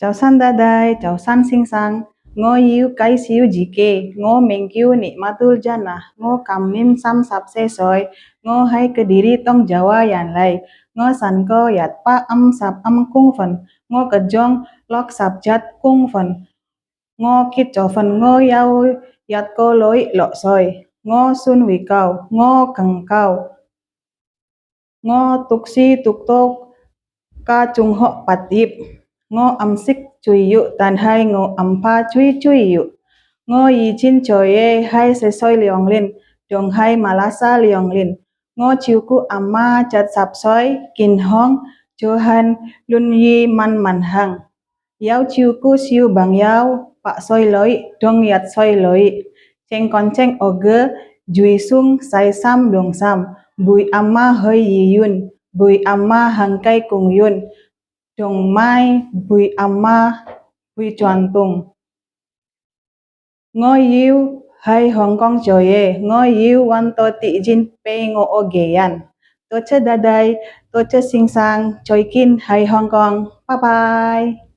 Chào san daday, chào san sing sang, ngo yiu kai siu jike, ngo mengkiu nikmatul jannah, ngo kamim sam sap se soy, ngo hai kediri tong Jawa yan lai, ngo san ko yat pa sap kung phần, ngo kejong lok sap jat kung phần, ngo kit cho phần ngo yau yat ko loi lo soy, ngo sun wi kau, ngo kang kau, ngo tuksi tuk tok ka chung ho pat yip, ngo sik chui yu tan hai ngo pa chui chui yu, ngo yi chin choi ye hai se soi liong lin, dong hai malasa liong lin, ngo chiu ku amma chat sap soi kin hong cho han lun yi man man hang, yau chiu ku siu bang yau pa soi loi dong yat soi loi, cheng kon cheng oge jui sung sai sam dong sam, bui amma hơi yi yun, bui amma hang kai kung yun, trồng mai bùi amma bùi tròn tùng, ngôi yêu hay Hong Kong trời ye ngôi yêu wan to ti jin pe ngo ogeyan to che dadai to che sing sang choi kin hay Hong Kong bye bye.